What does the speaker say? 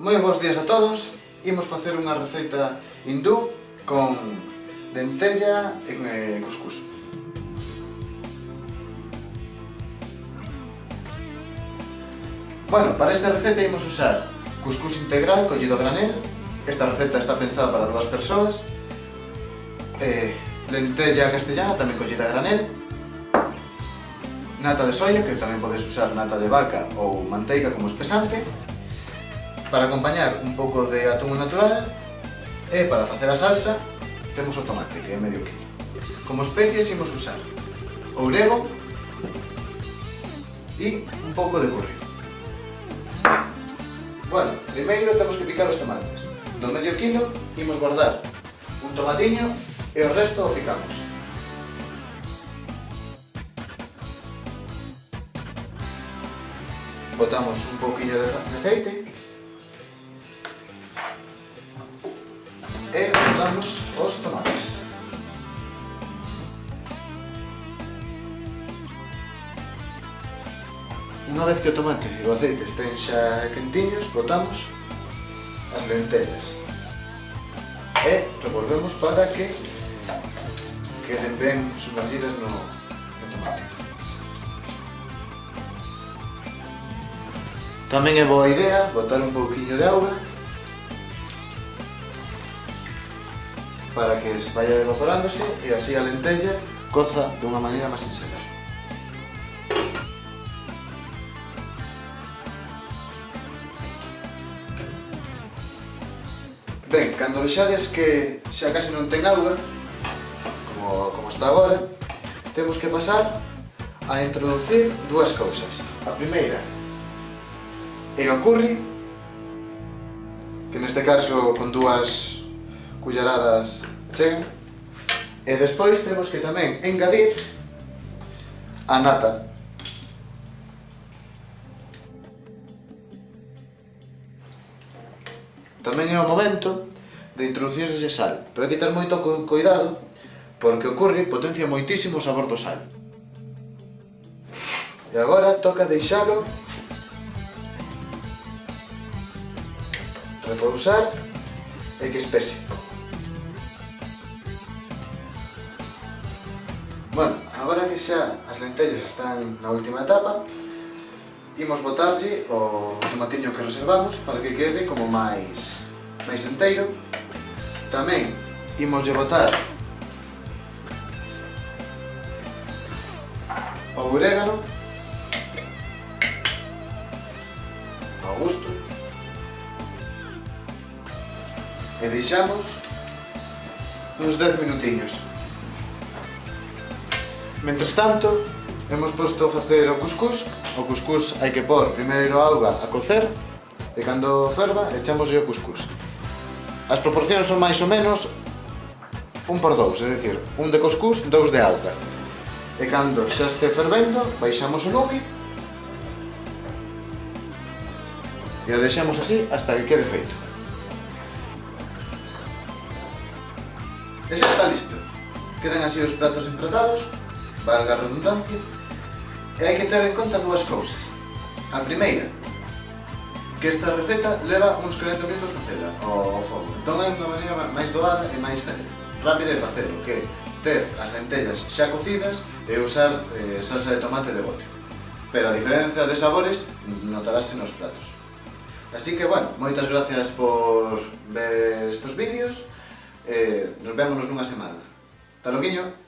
Moi bons días a todos. Imos facer unha receita hindú con lentella e cuscús. Bueno, para esta receta imos usar cuscús integral collido a granel. Esta receta está pensada para 2 persoas. Lentella castellana, tamén collida a granel. Nata de soia, que tamén podes usar nata de vaca ou manteiga como espesante. Para acompañar un pouco de atumo natural. E para facer a salsa temos o tomate, que é medio quilo. Como especies imos usar orégano e un pouco de curry. Bueno, primeiro temos que picar os tomates. Do medio quilo imos guardar un tomatiño e o resto o picamos. Botamos un pouquinho de aceite e botamos os tomates. Unha vez que o tomate e o aceite estén xa quentiños, botamos as lentellas e revolvemos para que queden ben sumergidas no tomate. Tamén é boa idea botar un pouquiño de auga para que se vaya evaporándose e así a lentella coza dunha maneira máis sinxela. Ben, cando vexades que xa case non ten auga, como está agora, temos que pasar a introducir dúas cousas. A primeira é o curry, que neste caso con 2 culleradas chegan, e despois temos que tamén engadir a nata. Tamén é o momento de introducirlle sal, pero hai que ter moito cuidado porque o curry potencia moitísimo o sabor do sal. E agora toca deixalo repousar e que espese. Bueno, agora que xa as lentellas están na última etapa, imos botarlle o tomatiño que reservamos para que quede como máis enteiro. Tamén imoslle botar o orégano ao gusto e deixamos uns 10 minutiños. Mentres tanto, hemos posto a facer o cuscús. O cuscús hai que pôr primeiro a auga a cocer e cando ferva echámoslle o cuscús. As proporcións son máis ou menos 1 por 2, é dicir, 1 de cuscús, 2 de auga. E cando xa este fervendo, baixamos o lume e o deixamos así hasta que quede feito. E xa está listo. Quedan así os pratos empratados, valga a redundancia, e hai que ter en conta 2 cousas. A primeira, que esta receta leva uns 40 minutos facela ao fogo. Entón é unha maneira máis doada e máis rápida de facelo, que ter as lentellas xa cocidas e usar salsa de tomate de bote. Pero a diferencia de sabores notarase nos pratos. Así que, bueno, moitas gracias por ver estes vídeos e nos vémonos nunha semana. Hasta loguiño!